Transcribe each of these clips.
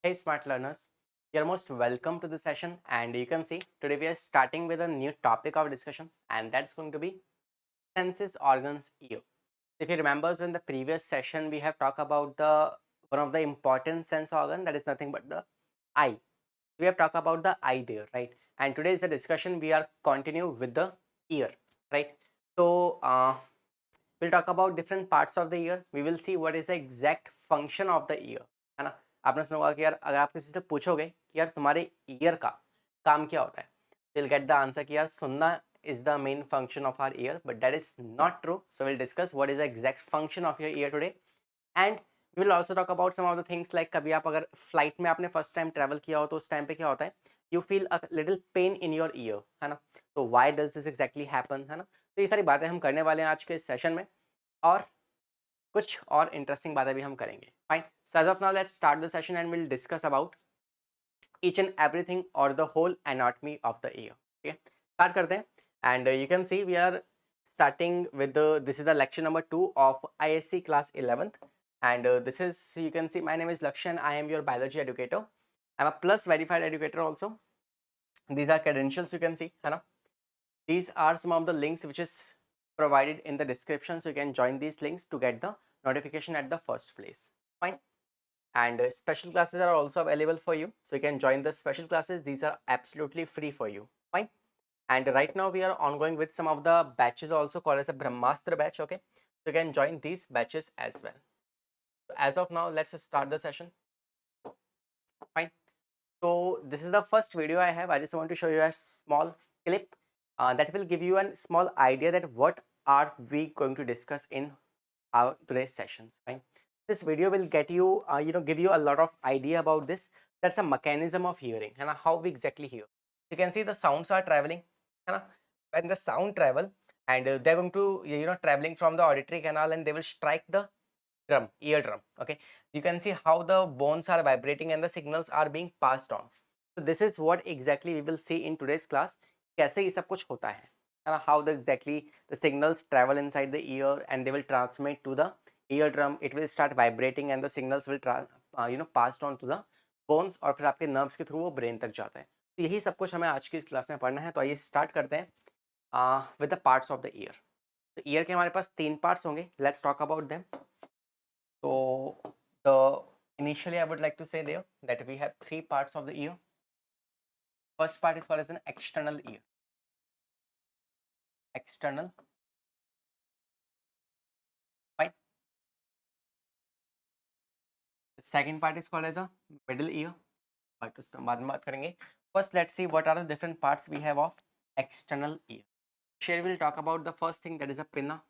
Hey, smart learners. You're most welcome to the session. And you can see today we are starting with a new topic of discussion, and that's going to be senses, organs, ear. If you remember, so in the previous session, we have talked about the one of the important sense organ that is nothing but the eye. We have talked about the eye there, right? And today is the discussion we are continue with the ear, right? So we'll talk about different parts of the ear. We will see what is the exact function of the ear, है ना? आपने सुना होगा कि यार अगर आप किसी से पूछोगे कि यार तुम्हारे ईयर का काम क्या होता है, you'll get the answer कि यार सुनना is the main function of our ear, but that is not true. So we'll discuss what is the exact function of your ear today, and we will also talk about some of the things like कभी आप अगर flight में आपने first time travel किया हो तो उस time पे क्या होता है, you feel a little pain in your year, है ना? तो why does this exactly happen, है ना? तो ये सारी बातें हम करने वाले हैं आज के इस सेशन में, और कुछ और इंटरेस्टिंग बातें भी हम करेंगे. Fine. So as of now let's start the session and will discuss about each and everything or the whole anatomy of the ear. Okay, start करते हैं. And you can see we are starting with this is the lecture number 2 of ISC class 11th, and this is, you can see, my name is Lakshan. I am your biology educator. I'm a plus verified educator also. These are credentials, you can see, है ना? These are some of the links which is provided in the description, so you can join these links to get the notification at the first place. Fine. And special classes are also available for you, so you can join the special classes. These are absolutely free for you. Fine. And right now we are ongoing with some of the batches also called as a Brahmastra batch. Okay, so you can join these batches as well. So as of now, let's start the session. Fine. So this is the first video I have. I just want to show you a small clip that will give you a small idea that what are we going to discuss in our today's sessions. Right? This video will get you, give you a lot of idea about this. That's a mechanism of hearing and how we exactly hear. You can see the sounds are traveling, and when the sound travel, and they're going to, traveling from the auditory canal, and they will strike the eardrum. Okay, you can see how the bones are vibrating and the signals are being passed on. So this is what exactly we will see in today's class. कैसे ये सब कुछ होता है ना? How the exactly the signals travel inside the ear and they will transmit to the eardrum. It will start vibrating and the signals will passed on to the bones, और फिर आपके nerves के थ्रू वो brain तक जाता है. तो यही सब कुछ हमें आज की इस क्लास में पढ़ना है. तो आइए स्टार्ट करते हैं with the parts of the ear. तो ईयर के हमारे पास 3 पार्ट्स होंगे. Let's talk about them. So the initially I would like to say there that we have 3 parts of the ear. First part is called as an external ear. External. Fine. The second part is called as a middle ear. But उसको बाद में बात करेंगे. First, let's see what are the different parts we have of external ear. Here we'll talk about the first thing, that is a pinna.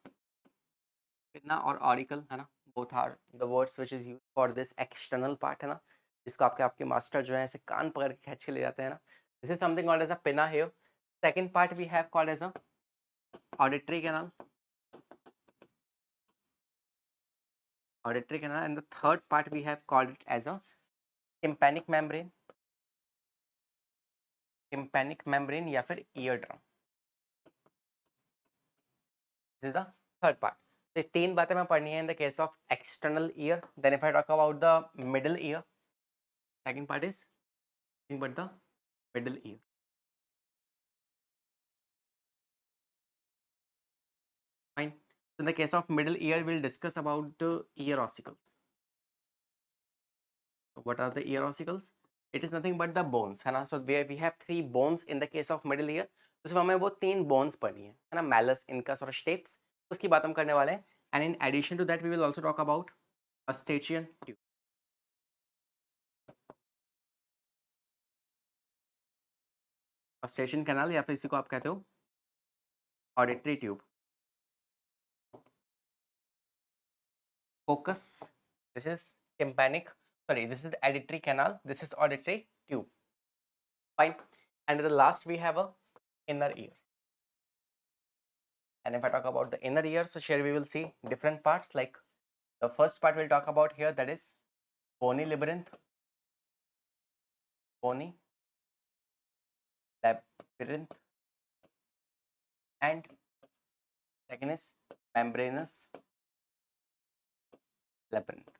Pinna or auricle, है ना? Both are the words which is used for this external part, है ना? जिसको आपके master जो है ऐसे कान पकड़ के खींच के ले जाते हैं ना. This is something called as a pinna here. Second part we have called as a auditory canal. Auditory canal, and the third part we have called it as a tympanic membrane. Tympanic membrane या फिर eardrum. This is the third part. So तीन बातें मैं पढ़नी है in the case of external ear. Then if I talk about the middle ear, second part is nothing but the middle ear. Fine. So in the case of middle ear, we'll discuss about the ear ossicles. So what are the ear ossicles? It is nothing but the bones, है ना? So where we have 3 bones in the case of middle ear. तो सिर्फ हमें वो 3 bones पढ़नी है ना? Malleus, incus और stapes, उसकी बात हम करने वाले हैं. And in addition to that, we will also talk about eustachian tube. eustachian canal या फिर इसी को आप कहते हो auditory tube. Focus. This is tympanic. Sorry, this is the auditory canal. This is the auditory tube. Fine. And the last we have a inner ear. And if I talk about the inner ear, so here we will see different parts. Like the first part we'll talk about here, that is bony labyrinth. Bony labyrinth. And second is membranous labyrinth.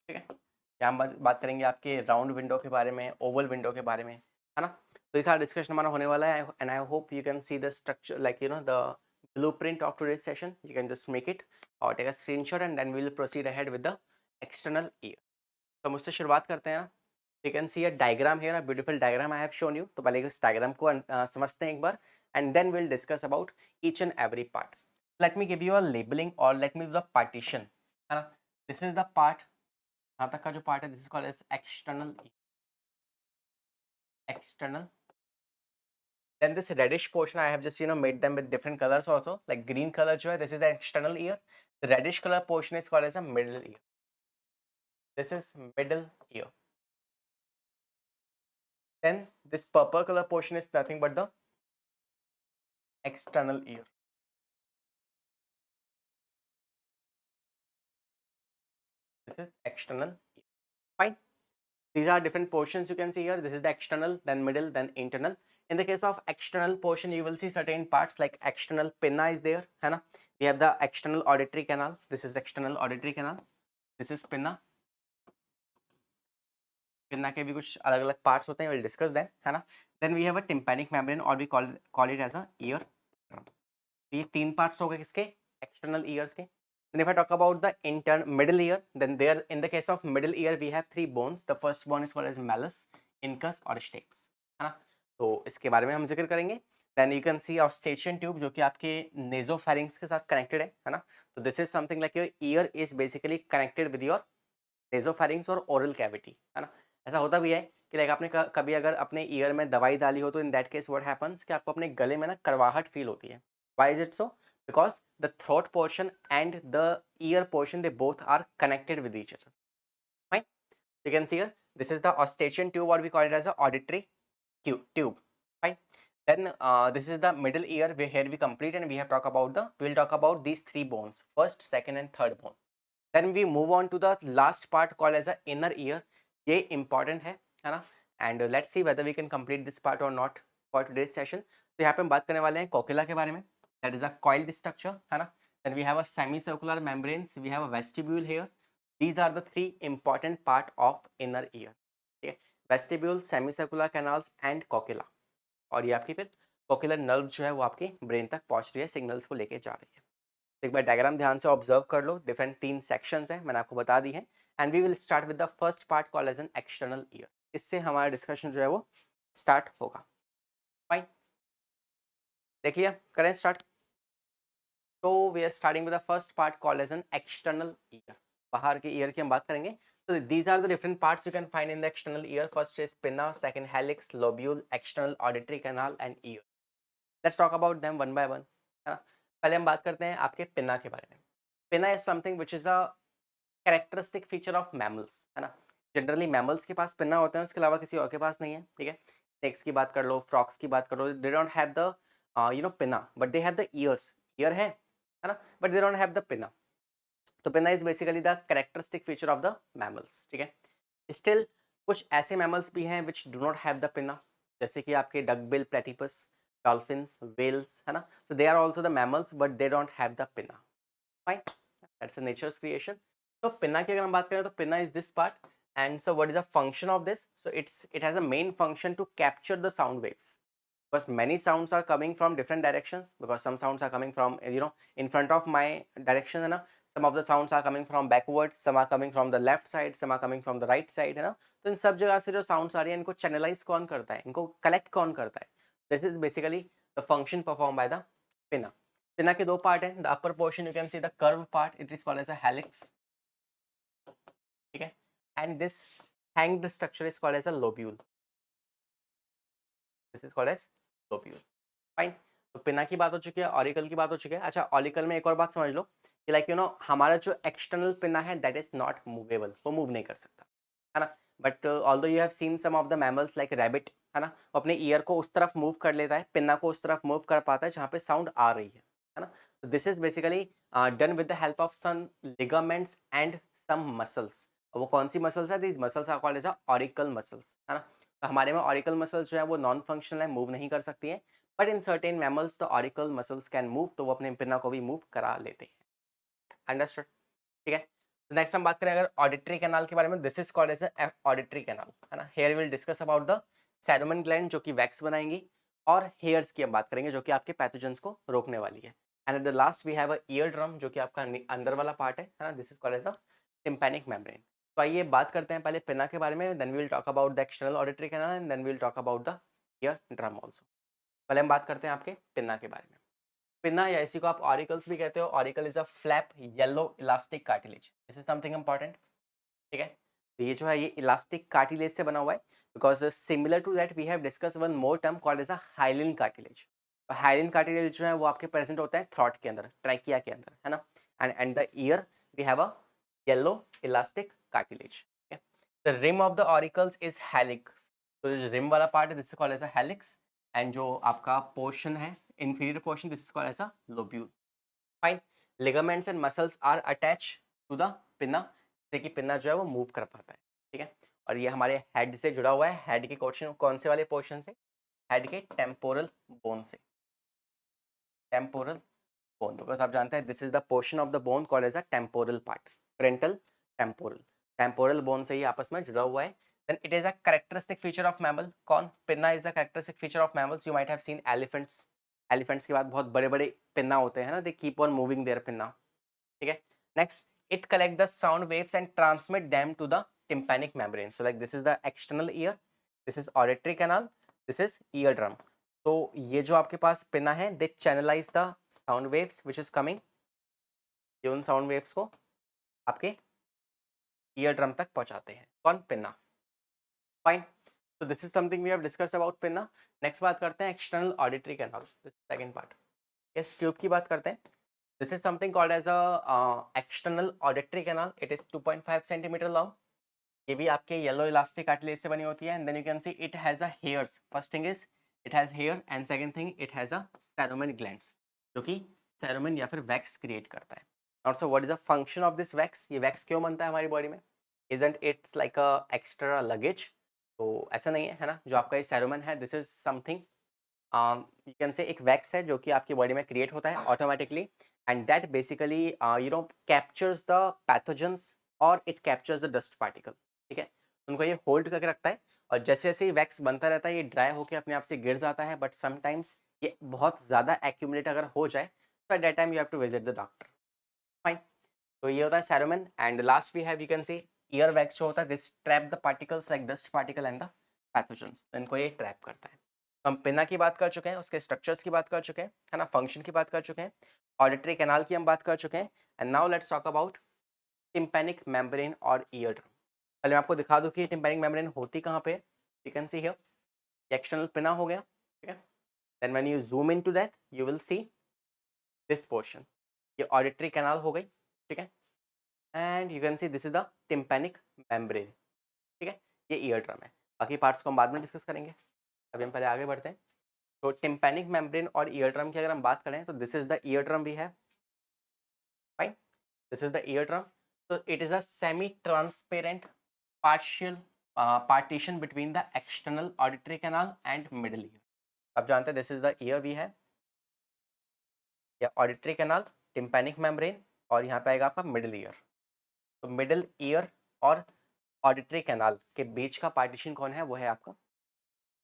ठीक है। यहाँ हम बात करेंगे आपके round window के बारे में, ओवल विंडो के बारे में, है ना। तो ये सारा डिस्कशन हमारा होने वाला है and I hope you can see the structure like the blueprint of today's session. You can just make it or take a screenshot and then we will proceed ahead with the external ear. तो मुझसे शुरुआत करते हैं ना. You can see a diagram here, a beautiful diagram I have shown you. तो पहले इस diagram को समझते हैं एक बार and then we'll discuss about each and every part. Let me give you a labeling or let me do the partition. है ना. This is the part. यहाँ तक का जो part है, this is called as external ear. External. Then this reddish portion I have just made them with different colors also, like green color जो है, this is the external ear. The reddish color portion is called as a middle ear. This is middle ear. Then this purple color portion is nothing but the external ear. This is external ear. Fine. These are different portions you can see here. This is the external, then middle, then internal. In the case of external portion, you will see certain parts like external pinna is there, है ना. We have the external auditory canal. This is external auditory canal. This is pinna. Pinna के भी कुछ अलग अलग parts होते हैं. We'll discuss that, है ना. Then we have a tympanic membrane or we call it as a ear drum. ये तीन parts हो गए किसके? External ears के. Then if I talk about the middle ear, then there in the case of middle ear we have three bones. The first bone is called as malleus, incus और stapes, है ना. तो इसके बारे में हम जिक्र करेंगे. Then you can see eustachian tube जो कि आपके nasopharynx के साथ connected है ना. तो this is something like your ear is basically connected with your nasopharynx और oral cavity, है ना. ऐसा होता भी है कि लाइक आपने कभी अगर अपने ईयर में दवाई डाली हो तो in that case what happens कि आपको अपने गले में ना करवाहट फील होती है. Why is it so? because the throat portion and the ear portion, they both are connected with each other. Fine. You can see here, this is the eustachian tube, what we call it as a auditory tube. Fine. Then this is the middle ear where here we complete and we will talk about these three bones, first, second and third bone. Then we move on to the last part called as a inner ear. ये important है ना. And let's see whether we can complete this part or not for today's session. तो यहाँ पे हम बात करने वाले हैं कोकिला के बारे में. That is a coiled structure, है ना. Then we have a semicircular membranes. We have a vestibule here. These are the three important part of inner ear. ठीक है. Vestibule, semicircular canals and coccyla. और ये आपकी फिर cochlear nerve जो है वो आपके ब्रेन तक पहुंच रही है, सिग्नल्स को लेके जा रही है. एक बार डायग्राम ध्यान से ऑब्जर्व कर लो. डिफरेंट तीन सेक्शंस हैं, मैंने आपको बता दी है. And we will start with the first part called as an external ear. इससे हमारा डिस्कशन जो है वो स्टार्ट होगा. फाइन. देख लिया, करें स्टार्ट. तो we are starting with the first part called as an external ear. बाहर के ईयर की हम बात करेंगे. So these are the different parts you can find in the external ear. First is pinna, second helix, lobule, external auditory canal and ear. Let's talk about them one by one. है ना. पहले हम बात करते हैं आपके pinna के बारे में. Pinna is something which is a characteristic feature of mammals, है ना. जनरली मैमल्स के पास पिन्ना होते हैं, उसके अलावा किसी और के पास नहीं है. ठीक है. स्नेक्स की बात कर लो, फ्रॉक्स की बात कर लो, they don't have the pinna but they have the ears. Ear है ना, but they don't have the pinna. तो pinna is basically the characteristic feature of the mammals. ठीक है. स्टिल कुछ ऐसे मैमल्स भी हैं which do not have the pinna, जैसे कि आपके डकबिल प्लेटिपस, dolphins, whales, है ना. So they are also the mammals, but they don't have the pinna. Fine, that's a nature's creation. So pinna की अगर हम बात करें तो pinna is this part, and so what is the function of this? So it has a main function to capture the sound waves, because many sounds are coming from different directions, because some sounds are coming from in front of my direction, है ना. Some of the sounds are coming from backward, some are coming from the left side, some are coming from the right side, है ना. तो इन सब जगह से जो sounds आ रही है इनको channelize कौन करता है, इनको collect कौन करता है? This is basically the function performed by the pinna. Pinna के दो पार्ट हैं. The upper portion you can see the curved part, it is called as a helix. ठीक है. And this hanged structure is called as a lobule. This is called as lobule. Fine. तो पिना की बात हो चुकी है, ऑरिकल की बात हो चुकी है. अच्छा, ऑरिकल में एक और बात समझ लो कि लाइक हमारा जो एक्सटर्नल पिना है दैट इज नॉट मूवेबल, वो मूव नहीं कर सकता, है ना. But although you have seen some of the mammals like rabbit, है ना, वो अपने ईयर को उस तरफ मूव कर लेता है, पिन्ना को उस तरफ मूव कर पाता है जहाँ पे साउंड आ रही है ना. तो this is basically done with the help of some ligaments and some muscles. वो कौन सी मसल्स है? These muscles are called as auricle muscles, है ना. तो हमारे में ऑरिकल मसल्स जो है वो नॉन फंक्शनल है, मूव नहीं कर सकती हैं. But in certain mammals the auricle muscles can move, तो वो अपने पिन्ना को भी मूव करा लेते हैं. अंडरस्टूड? ठीक है. नेक्स्ट हम बात करें अगर ऑडिटरी कैनाल के बारे में, this is called as auditory canal, है ना। Here will discuss about the cerumen gland जो कि वैक्स बनाएंगी, और हेयर्स की हम बात करेंगे जो कि आपके पैथोजेंस को रोकने वाली है। And at the last we have a eardrum जो कि आपका अंदर वाला पार्ट है ना, this is called as a tympanic membrane. तो आइए बात करते हैं पहले पिना के बारे में, then we will talk about the external auditory canal and then we will talk about the ear drum also. पहले हम बात करते हैं आपके पिना के बारे में। पिना या इसी को आप ऑरिकल्स भी कहते हो, auricle is a flap yellow elastic cartilage, this is something important, ठीक है। तो ये जो है ये इलास्टिक कार्टिलेज से बना हुआ है, because similar to that we have discuss one more term called as a hyaline cartilage. तो हाइलिन कार्टिलेज जो है वो आपके प्रेजेंट होता है थ्रॉट के अंदर, ट्रैकिया के अंदर, है ना। And the ear we have a yellow elastic cartilage. The rim of the auricles is helix, तो जो रिम वाला पार्ट है this is called as a helix, and जो आपका पोर्शन है inferior portion this is called as a lobule. Fine. Ligaments and muscles are attached to the pinna, जैसे कि pinna जो है वो मूव कर पाता है, ठीक है। और ये हमारे हेड से जुड़ा हुआ है, हेड के पोर्शन, कौन से वाले पोर्शन से, हेड के टेम्पोरल बोन से, टेम्पोरल बोन, बिकॉज आप जानते हैं this is the portion of the bone called as a temporal part, frontal temporal, temporal bone से ही आपस में जुड़ा हुआ है। Then it is a characteristic feature of mammal, कौन, pinna is a characteristic feature of mammals, you might have seen elephants, elephants के बाद बहुत बड़े बड़े पिन्ना होते हैं ना, they keep on moving their pinna, ठीक है। Next, it collect the sound waves and transmit them to the tympanic membrane, so like this is the external ear, this is auditory canal, this is ear drum. तो ये जो आपके पास pinna है they channelize the sound waves which is coming, ये उन sound waves को आपके ईयर ड्रम तक पहुंचाते हैं, कौन, पिना। फाइन, तो this is something we have discussed about pinna. Next बात करते हैं external auditory canal, this second part, इस ट्यूब की बात करते हैं। This is something called as a external auditory canal, it is 2.5 centimetre long, ये भी आपके येलो इलास्टिक कार्टिलेज से बनी होती है, and then you can see it has a hairs, first thing is it has hair, and second thing it has a cerumen glands जो कि cerumen या फिर वैक्स क्रिएट करता है। Also what is the function of this wax, ये wax क्यों बनता है हमारी बॉडी में, isn't it's like a extra luggage, तो ऐसा नहीं है, है ना। जो आपका ये सेरुमन है this is something you can say एक वैक्स है जो कि आपकी बॉडी में क्रिएट होता है automatically, and that basically you know captures the pathogens और it captures the dust particle, ठीक है। उनको ये होल्ड करके रखता है, और जैसे जैसे ही वैक्स बनता रहता है ये ड्राई होकर अपने आप से गिर जाता है, बट समटाइम्स ये बहुत ज़्यादा एक्यूमुलेट अगर हो जाए तो at that time you have to visit the doctor. Fine, तो ये होता है cerumen, and last we have you can see ear wax जो होता है this trap the particles like dust particle and the pathogens, इनको ये ट्रैप करता है। हम पिना की बात कर चुके हैं, उसके स्ट्रक्चर्स की बात कर चुके हैं, है ना, फंक्शन की बात कर चुके हैं, ऑडिटरी कैनाल की हम बात कर चुके हैं, and now let's talk about tympanic membrane और ईयर ड्रम। पहले मैं आपको दिखा दूं कि टिम्पैनिक मेम्ब्रेन होती कहाँ पे है, you can see here external pinna हो गया, ठीक है। Then when you zoom into that you will see this portion, ये ऑडिटरी कैनाल हो गई, ठीक है, and you can see this is the tympanic membrane, ठीक है, ये ईयर ड्रम है। बाकी पार्ट्स को हम बाद में डिस्कस करेंगे, अभी हम पहले आगे बढ़ते हैं। तो टिम्पैनिक मेम्ब्रेन और ईयर ड्रम की अगर हम बात करें तो this is the year drum we have, fine, this is the year drum. तो it is a semi transparent partial partition between the external auditory canal and middle ear। अब जानते हैं this is the ear we है, या auditory canal, tympanic membrane, और यहाँ पे आएगा आपका मिडिल ईयर। तो मिडिल ईयर और ऑडिटरी कैनाल के बीच का पार्टीशन कौन है, वो है आपका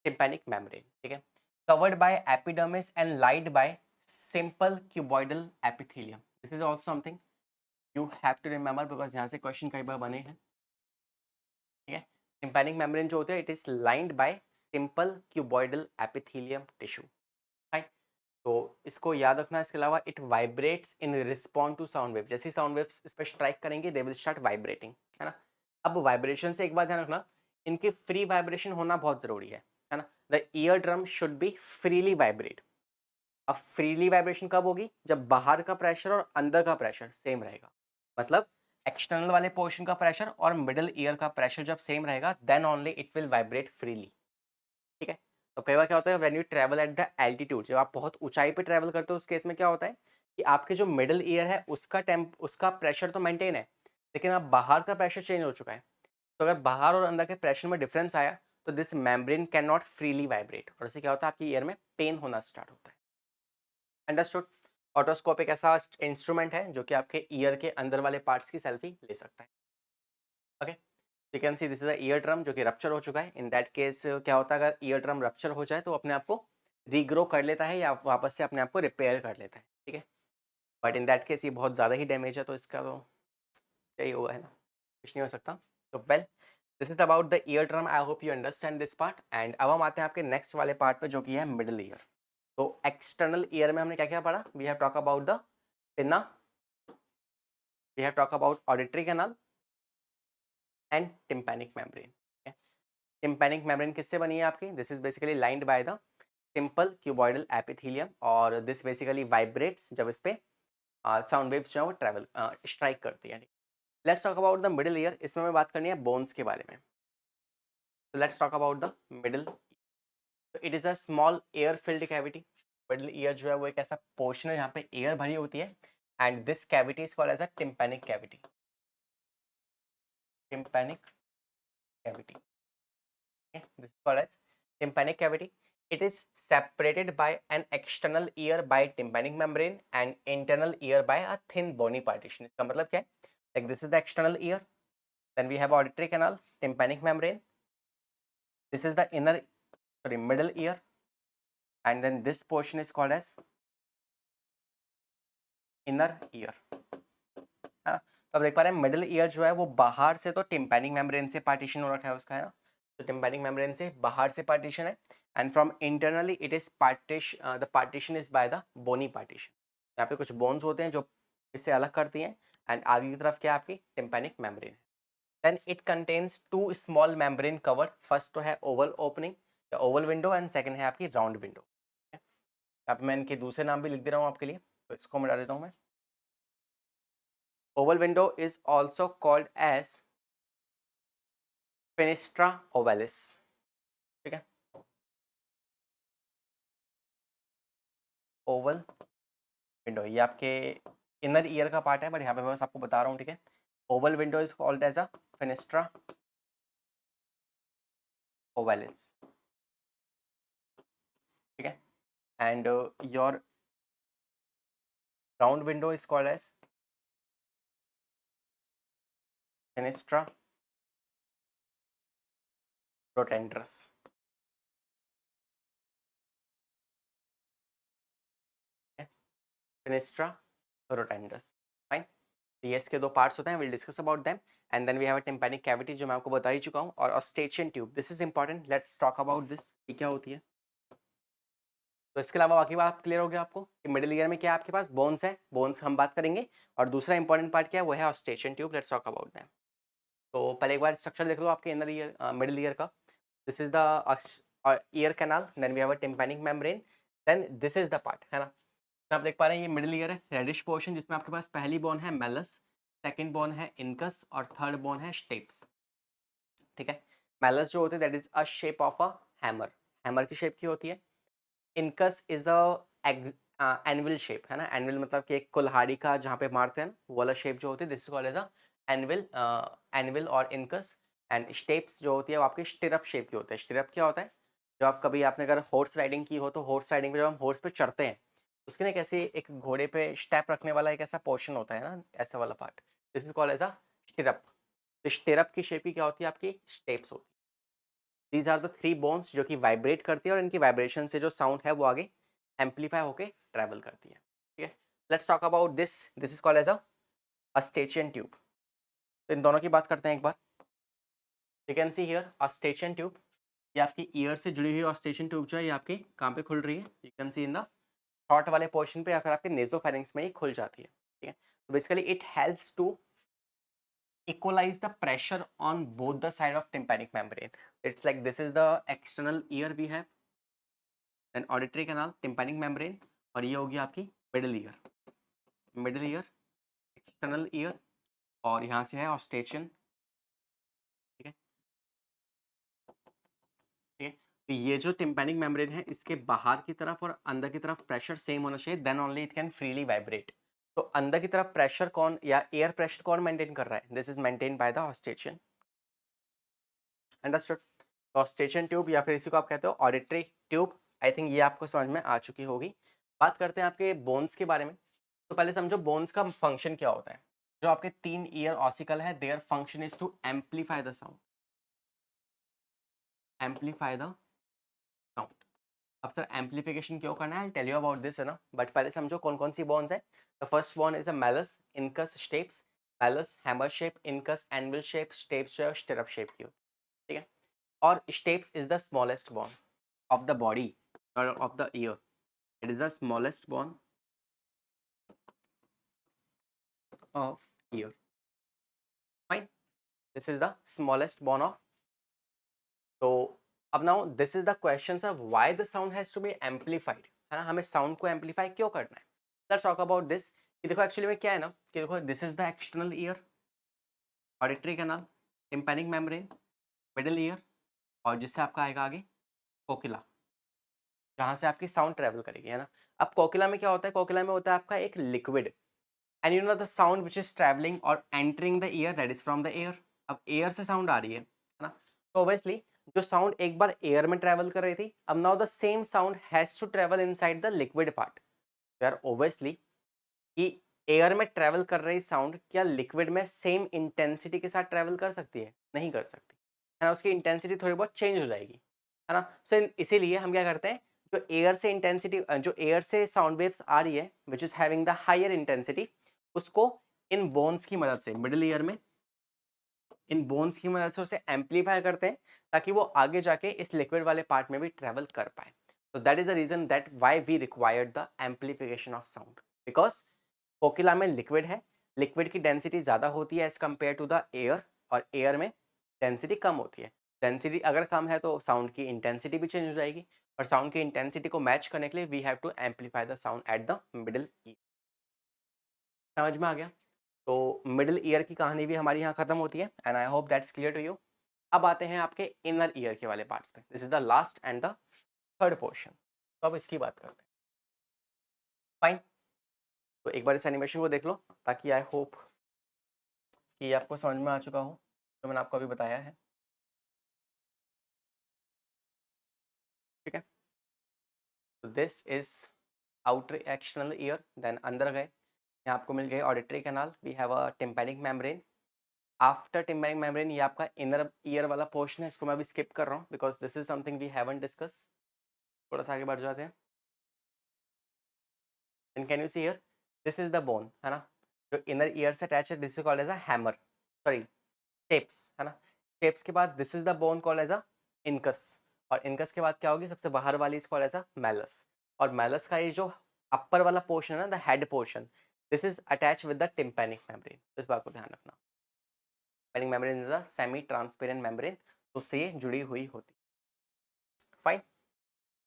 टिम्पैनिक मेम्ब्रेन, ठीक है। Covered by epidermis and lined by simple cuboidal epithelium, this is also something you have to remember because यहाँ से क्वेश्चन कई बार बने हैं, ठीक है। टिम्पैनिक मेम्ब्रेन जो होते हैं it is lined by simple cuboidal epithelium tissue, right. तो इसको याद रखना, इसके अलावा it vibrates in respond to sound wave, जैसे साउंड वेव्स इस पर स्ट्राइक करेंगे दे विल स्टार्ट वाइब्रेटिंग, है ना। अब वाइब्रेशन से एक बात ध्यान रखना, इनके फ्री वाइब्रेशन होना बहुत ज़रूरी है ना। The ear drum should be freely vibrate. अब फ्रीली वाइब्रेशन कब होगी, जब बाहर का प्रेशर और अंदर का प्रेशर सेम रहेगा, मतलब एक्सटर्नल वाले पोर्शन का प्रेशर और मिडिल ईयर का प्रेशर जब सेम रहेगा then only it will vibrate freely, ठीक है। तो कई बार क्या होता है when you travel at the altitude, जब आप बहुत ऊंचाई पे ट्रैवल करते हो उस केस में क्या होता है कि आपके जो मिडिल ईयर है उसका प्रेशर तो मेंटेन है, लेकिन अब बाहर का प्रेशर चेंज हो चुका है। तो अगर बाहर और अंदर के प्रेशर में डिफरेंस आया तो this membrane can not freely vibrate, और इससे क्या होता है आपकी ईयर में पेन होना स्टार्ट होता है। अंडरस्टूड। ऑटोस्कोप एक ऐसा इंस्ट्रूमेंट है जो कि आपके ईयर के अंदर वाले पार्ट्स की सेल्फी ले सकता है। Okay, you can see this is a eardrum जो कि रप्चर हो चुका है। इन दैट केस क्या होता है, अगर ईयर ड्रम रप्चर हो जाए तो अपने आप को रीग्रो कर लेता है या वापस से अपने आप को रिपेयर कर लेता है, ठीक है। बट इन दैट केस ये बहुत ज़्यादा ही डैमेज है, तो इसका तो यही हुआ है ना, कुछ नहीं हो सकता। तो well, this is about the ear drum. I hope you understand this part. And अब हम आते हैं आपके नेक्स्ट वाले पार्ट पे जो कि है मिडल ईयर। तो एक्सटर्नल ईयर में हमने क्या क्या पढ़ा? We have talk about the pinna, we have talk about auditory canal and tympanic membrane. Tympanic membrane किससे बनी है आपकी? This is basically lined by the simple cuboidal epithelium, और दिस बेसिकली वाइब्रेट्स जब इस पे साउंड वेव्स जो है वो ट्रैवल स्ट्राइक करती है। Let's talk about the middle year. इसमें हमें बात करनी है बोन्स के बारे में। तो let's talk about the middle. तो it is a small air filled cavity. Middle ear जो है वो एक ऐसा पोर्शन है जहाँ पे एयर भरी होती है, and this cavity is called as a tympanic cavity. Tympanic cavity, this is called as tympanic cavity. It is separated by an external ear by tympanic membrane and internal ear by a thin bony partition. इसका मतलब क्या है? Like this is the external ear, then we have auditory canal, tympanic membrane. This is the middle ear, and then this portion is called as inner ear. हाँ, तो अब देख पा रहे हैं मिडिल ईयर जो है वो बाहर से तो टिम्पैनिक मेम्ब्रेन से पार्टीशन हो रखा है उसका, है ना। तो टिम्पैनिक मेम्ब्रेन से बाहर से पार्टीशन है, and from internally it is the partition is by the bony partition. यहाँ पे कुछ बोन्स होते हैं जो इससे अलग करती हैं, एंड आगे की तरफ क्या है आपकी tympanic membrane. Then it contains two small membrane cover. First तो है ओवल ओपनिंग या ओवल विंडो, एंड सेकंड है आपकी राउंड विंडो। यहाँ पे मैं इनके दूसरे नाम भी लिख दे रहा हूँ आपके लिए, तो इसको मिटा देता हूँ मैं। Oval window is also called as fenestra ovalis, ठीक है। ओवल विंडो ये आपके इनर ईयर का पार्ट है, बट यहाँ पे मैं बस आपको बता रहा हूँ, ठीक है। Oval window is called as a fenestra ovalis, ठीक है। And your round window is called as fenestra rotundus, fenestra rotundus, fine. तो ये इसके दो पार्ट्स होते हैं, will discuss about them. And then we have a tympanic cavity जो मैं आपको बता ही चुका हूँ, और eustachian tube, this is important, let's talk about this, ये क्या होती है। तो इसके अलावा बाकी बात क्लियर हो गया आपको कि मिडिल ईयर में क्या है आपके पास बोन्स है, बोन्स हम बात करेंगे, और दूसरा इंपॉर्टेंट पार्ट क्या है वो है eustachian tube. Let's talk about them. तो पहले एक बार स्ट्रक्चर देख लो आपके इनर ईयर मिडिल ईयर का। This is the ear canal, then we have a tympanic membrane, then this is the part, है ना। तो आप देख पा रहे हैं ये मिडिल ईयर है, रेडिश पोर्शन, जिसमें आपके पास पहली बोन है मेलस, सेकंड बोन है इनकस, और थर्ड बोन है स्टेप्स, ठीक है। मेलस जो होते हैं that is a shape of a hammer, hammer की शेप की होती है। Incus is a anvil shape, है ना। एनविल मतलब कि एक कुल्हाड़ी का जहाँ पे मारते हैं वो वाला शेप जो होती है, this is called as a anvil, anvil और इनकस। एंड स्टेप्स जो होती है वो आपकी स्टिरअप शेप की होती है। स्टिरअप क्या होता है? जो आप कभी आपने अगर हॉर्स राइडिंग की हो, तो हॉर्स राइडिंग में जब हम हॉर्स पे चढ़ते हैं, उसके ना कैसे एक घोड़े पे स्टेप रखने वाला एक ऐसा पोर्शन होता है ना, ऐसा वाला part, this is called as a stirrup. तो स्टिरअप की शेप की क्या होती है आपकी स्टेप्स होती है। These are the three bones जो कि वाइब्रेट करती है, और इनकी वाइब्रेशन से जो साउंड है वो आगे एम्पलीफाई होके ट्रैवल करती है, ठीक है। Let's talk about this, this is called as a eustachian tube. तो इन दोनों की बात करते हैं एक बार। You can see here eustachian tube, ये आपकी ईयर से जुड़ी हुई अस्टेचियन ट्यूब जो है ये आपकी कहाँ पे खुल रही है? You can C in the throat वाले पोर्शन पे, या फिर आपके नेसोफेरिंक्स में ही खुल जाती है, ठीक है। तो basically it helps to equalize the pressure on both the side of tympanic membrane. It's like this is the external ear we have, then auditory canal, tympanic membrane, और ये होगी आपकी middle ear, middle year, external ear, और यहाँ से है ऑस्टेचियन, ठीक है, ठीक है। तो ये जो टिम्पैनिक मेम्ब्रेन है इसके बाहर की तरफ और अंदर की तरफ प्रेशर सेम होना चाहिए, then only it can freely vibrate. तो अंदर की तरफ प्रेशर कौन या एयर प्रेशर कौन मेंटेन कर रहा है? This is maintain by the eustachian, understood. तो ऑस्टेचियन ट्यूब या फिर इसी को आप कहते हो ऑडिटरी ट्यूब, आई थिंक ये आपको समझ में आ चुकी होगी। बात करते हैं आपके बोन्स के बारे में। तो पहले समझो बोन्स का फंक्शन क्या होता है। जो आपके 3 ईयर ऑसिकल है, their function is to amplify the sound, amplify the sound. अब सर एम्पलीफिकेशन क्यों करना है, I tell you about this, है ना। बट पहले समझो कौन कौन सी बोन्स है। The first bone is a malleus, incus, stapes. Malleus hammer shape, incus anvil shape, stapes जो है स्टिरअप शेप की होती है, ठीक है। और stapes is the smallest bone of the body और of the ear. It is the smallest bone of ear. Fine. This is the smallest bone of. So अब now this is the question of why the sound has to be amplified, है ना। हमें sound को amplify क्यों करना है। Let's talk about this. कि देखो एक्चुअली में क्या है ना, कि देखो this is the external year, auditory canal, tympanic membrane, middle ear, और जिससे आपका आएगा आगे कोकिला, जहाँ से आपकी साउंड ट्रेवल करेगी, है ना। अब कोकिला में क्या होता है, कोकिला में होता है आपका एक liquid, and you know the sound which is travelling और entering the ear, that is from the air. अब एयर से साउंड आ रही है ना। तो ऑब्वियसली जो साउंड एक बार एयर में ट्रैवल कर रही थी, अब now the same sound has to travel inside the liquid part. यार ऑब्वियसली कि एयर में ट्रैवल कर रही साउंड क्या लिक्विड में सेम इंटेंसिटी के साथ ट्रैवल कर सकती है, नहीं कर सकती, है ना। उसकी इंटेंसिटी थोड़ी बहुत चेंज हो जाएगी, है ना। सो इसीलिए हम क्या करते हैं, जो एयर से इंटेंसिटी, जो एयर से साउंड वेव्स आ रही है which is having the higher intensity, उसको इन बोन्स की मदद से मिडिल ईयर में, इन बोन्स की मदद से उसे एम्पलीफाई करते हैं, ताकि वो आगे जाके इस लिक्विड वाले पार्ट में भी ट्रेवल कर पाए। तो that is the reason that why we required the amplification of sound, because cochlea में लिक्विड है, लिक्विड की डेंसिटी ज़्यादा होती है as compare to the air, और एयर में डेंसिटी कम होती है। डेंसिटी अगर कम है तो साउंड की इंटेंसिटी भी चेंज हो जाएगी, और साउंड की इंटेंसिटी को मैच करने के लिए we have to amplify the sound at the middle ear. समझ में आ गया। तो मिडिल ईयर की कहानी भी हमारी यहाँ खत्म होती है, and I hope that's clear to you. अब आते हैं आपके इनर ईयर के वाले पार्ट्स पे। This is the last and the third portion. तो अब इसकी बात करते हैं। फाइन। तो एक बार इस एनिमेशन को देख लो, ताकि आई होप कि आपको समझ में आ चुका हो जो मैंने आपको अभी बताया है, ठीक है। तो this is outer external ear, then अंदर गए, यहाँ आपको मिल गए auditory canal, we have a tympanic membrane. After tympanic membrane ये आपका इनर ईयर वाला पोर्शन है, इसको मैं अभी स्किप कर रहा हूँ because this is something we haven't discuss. थोड़ा सा आगे बढ़ जाते हैं। And can you see here, this is the bone, है ना, जो इनर ईयर से अटैच है, this is called as a hammer, sorry stapes, है ना। टेप्स के बाद this is the bone called as a incus, और इनकस के बाद क्या होगी, सबसे बाहर वाली is called as a malleus. और मैलस का ये जो अपर वाला पोर्शन है ना, the head portion, this is attach with the tympanic membrane. इस बात को ध्यान रखना। Tympanic membrane is a semi transparent membrane, तो उससे ये जुड़ी हुई होती। Fine.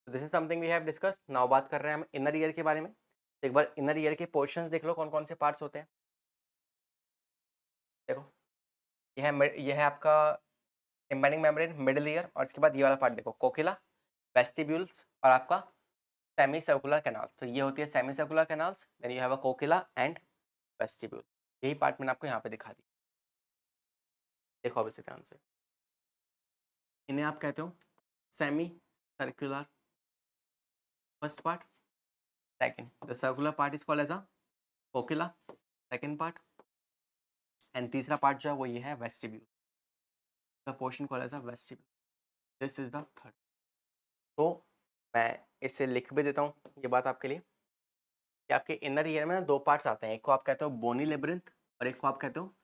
This is something we have discuss. Now बात कर रहे हैं हम इनर ईयर के बारे में। एक बार इनर ईयर के पोर्शंस देख लो, कौन कौन से पार्ट्स होते हैं। देखो ये है आपका टिम्पैनिक मेम्ब्रेन, मिडिल ईयर, और इसके बाद ये वाला पार्ट देखो, कोकिला, वेस्टिब्यूल्स, और आपका सेमी सर्कुलर कैनाल्स। तो ये होती है semi circular canals, then you have a cochlea and vestibule. यही पार्ट मैंने आपको यहाँ पे दिखा दी। देखो अब इसे ध्यान से, इन्हें आप कहते हो semi circular first part, second the circular part is called as a cochlea, second part, and तीसरा पार्ट जो है वो ये है vestibule, the portion called as a vestibule. This is the third. तो मैं इसे लिख भी देता हूँ ये बात आपके लिए, कि आपके इनर ईयर में ना दो पार्ट्स आते हैं, एक को आप कहते हो बोनी लेब्रिंथ, और एक को आप कहते हो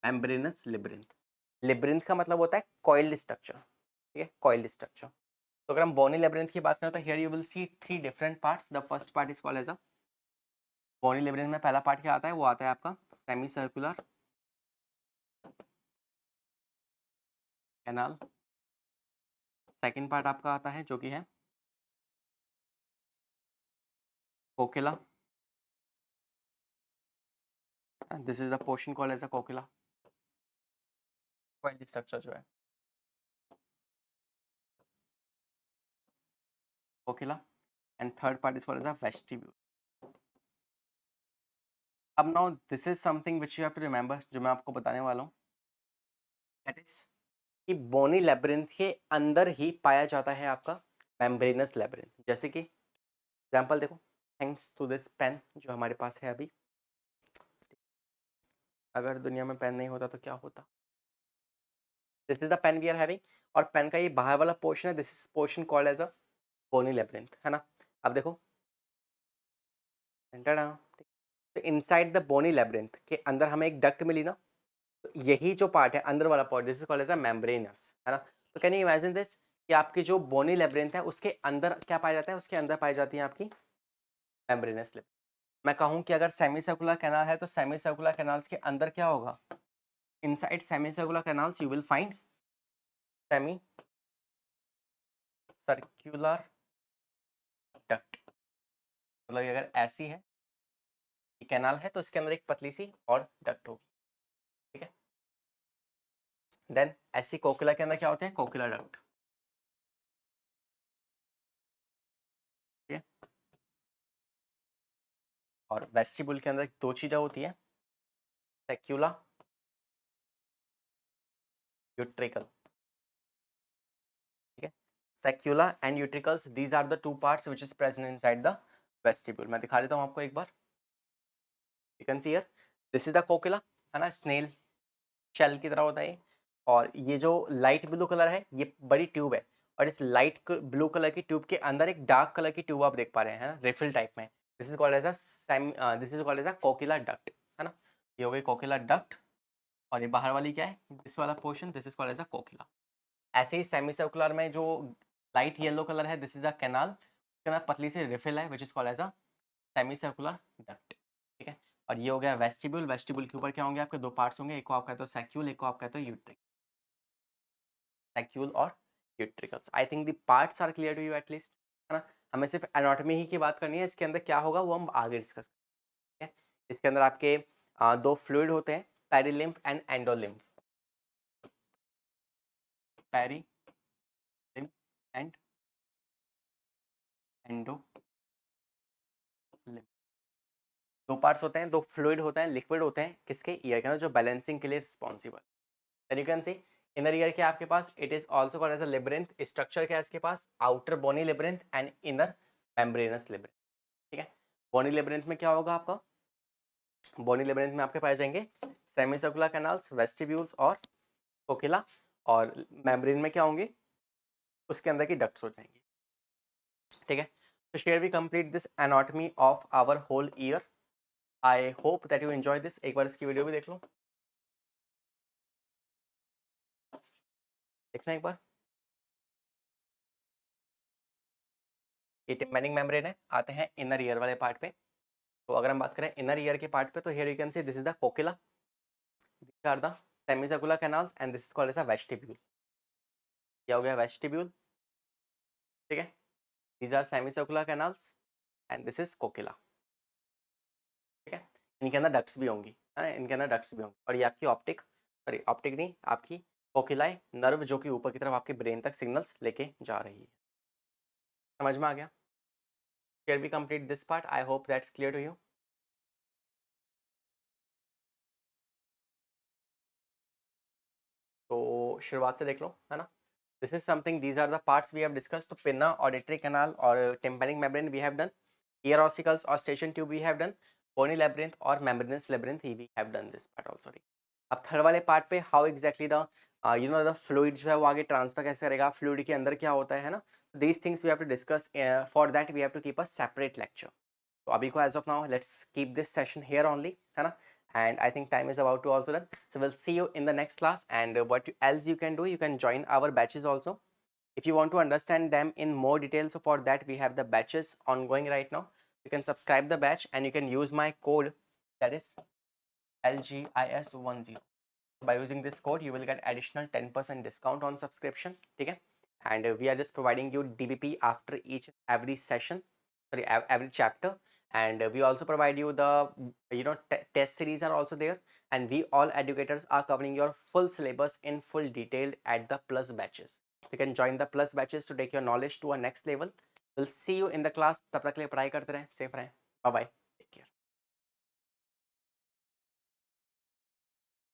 मेम्ब्रेनस लेब्रिंथ। लेब्रिंथ का मतलब होता है कॉइल्ड स्ट्रक्चर, ठीक है, कॉइल्ड स्ट्रक्चर। तो अगर हम बोनी लेब्रिंथ की बात करें तो here you will see three different parts. The first part is called as a bony labyrinth में पहला पार्ट क्या आता है, वो आता है आपका semi circular canal. Second part आपका आता है जो कि है cochlea, this is the portion called as a cochlea, coiled structure जो है cochlea, and third part is called as a vestibule. अब now this is something which you have to remember, जो मैं आपको बताने वाला हूँ, दैट इज कि बोनी लेब्रिंथ के अंदर ही पाया जाता है आपका मेम्ब्रेनस लेब्रिंथ। जैसे कि एग्जाम्पल देखो, थैंक्स टू दिस पेन जो हमारे पास है अभी, अगर दुनिया में पेन नहीं होता तो क्या होता? This is the pen we are having, और पेन का ये बाहर वाला पोर्शन है, this is portion called as a bony labyrinth, है ना? अब देखो, टंटाडा, तो इनसाइड द बोनी लेब्रिंथ के अंदर हमें एक डक्ट मिली ना, तो यही जो पार्ट है अंदर वाला part, this is called as a membranous, है ना? तो कैन यू इमेजिन दिस कि आपकी जो बोनी लेब्रिंथ है उसके अंदर क्या पाया जाता है? उसके अंदर पाई जाती है आपकी मेम्ब्रेनस लेब्रिंथ। मैं कहूँ कि अगर सेमी सर्कुलर कैनाल है तो सेमी सर्कुलर कैनाल्स के अंदर क्या होगा? Inside semi circular canals you will find semi circular duct. मतलब ये अगर ऐसी है, ये कैनाल है, तो इसके अंदर एक पतली सी और डक्ट होगी, ठीक है? देन ऐसी कोकुला के अंदर क्या होते हैं? कोकुला डक्ट, ठीक है? और वेस्टिबुल के अंदर दो चीजें होती है, सेक्यूला, यूट्रिकल, ठीक है? Saccule and utricles, these are the two parts which is present inside the vestibule. मैं दिखा देता हूँ आपको एक बार। You can see here, this is the cochlea, है ना? स्नेल शेल की तरह होता है ये। और ये जो लाइट ब्लू कलर है ये बड़ी ट्यूब है, और इस लाइट ब्लू कलर की ट्यूब के अंदर एक डार्क कलर की ट्यूब आप देख पा रहे हैं, रिफिल टाइप में। This is called as a this is called as a cochlea duct, है ना? ये हो गई कोकुला डक्ट। और ये बाहर वाली क्या है? दिस वाला portion, this is called as a cochlea. ऐसे ही सेमी सर्कुलर में जो लाइट येलो कलर है, दिस इज अ कैनाल, उसके अंदर पतली सी रिफिल है, which is called as a semi circular duct, ठीक है? और ये हो गया वेस्टिब्यूल। वेस्टिब्यूल के ऊपर क्या होंगे? आपके दो पार्ट्स होंगे, एक को आप कहते हो सैक्यूल, एक को आप कहते हो यूट्रिक, सैक्यूल और utricles. I think the parts are clear to you at least, है ना? हमें सिर्फ एनाटॉमी ही की बात करनी है, इसके अंदर क्या होगा वो हम आगे डिस्कस करेंगे। इसके अंदर आपके दो फ्लूइड होते हैं, perilymph and endolymph, perilymph and endolymph. दो पार्ट्स होते हैं, दो फ्लूइड होते हैं, लिक्विड होते हैं, किसके? ईयर के अंदर, जो बैलेंसिंग के लिए responsible. Then you can see inner ear के आपके पास, it is also called as a labyrinth. Structure क्या है इसके पास? Outer bony labyrinth and inner membranous labyrinth, ठीक है? बोनी लेब्रिंथ में क्या होगा आपका? बोनी लेब्रिंथ में आपके पाए जाएंगे सेमी सर्कुलर कैनाल्स, वेस्टिब्यूल्स और कोकिला। और मेम्ब्रेन में क्या होंगे? उसके अंदर की डक्ट्स हो जाएंगी, ठीक है? तो share we complete this anatomy of our whole ear. I hope that you enjoy this. एक बार इसकी वीडियो भी देख लो, देखना एक बार। ये टिम्पैनिक मेम्ब्रेन है। आते हैं इनर ईयर वाले पार्ट पे। तो अगर हम बात करें इनर ईयर के पार्ट पे, तो here you can see this is the cochlea, these are the semicircular canals and this is called as a vestibule. क्या हो गया? वेस्टिब्यूल, ठीक है? These are semicircular canals and this is cochlea, ठीक है? इनके अंदर डक्ट्स भी होंगी, है ना? इनके अंदर डक्ट्स भी होंगी। और ये आपकी ऑप्टिक, सॉरी ऑप्टिक नहीं, आपकी कोकिलाए नर्व, जो कि ऊपर की तरफ आपके ब्रेन तक सिग्नल्स लेके जा रही है। समझ में आ गया? Here we complete this part. I hope that's clear to you. तो शुरुआत से देख लो, है ना? This is something, these are the parts we have discuss. तो पिन्ना, ऑडिटरी कैनाल और tympanic membrane we have done, ear ossicles और eustachian tube we have done, bony labyrinth और membranous labyrinth we have done this part also. अब third वाले part पे, how exactly the you know the fluid जो है वो आगे transfer कैसे करेगा, फ्लूइड के अंदर क्या होता है ना? These things we have to discuss. For that we have to keep a separate lecture. तो अभी को as of now let's keep this session here only, है ना? And I think time is about to also done. So we'll see you in the next class. And what else you can do, you can join our batches also. If you want to understand them in more detail, so for that we have the batches ongoing right now. You can subscribe the batch and you can use my code, that is LGIS10. By using this code, you will get additional 10% discount on subscription. Okay? And we are just providing you DBP after each every session, sorry, every chapter. And we also provide you the test series are also there. And we all educators are covering your full syllabus in full detail at the plus batches. You can join the plus batches to take your knowledge to a next level. We'll see you in the class. तब तक के लिए पढ़ाई करते रहें, safe रहें. Bye bye.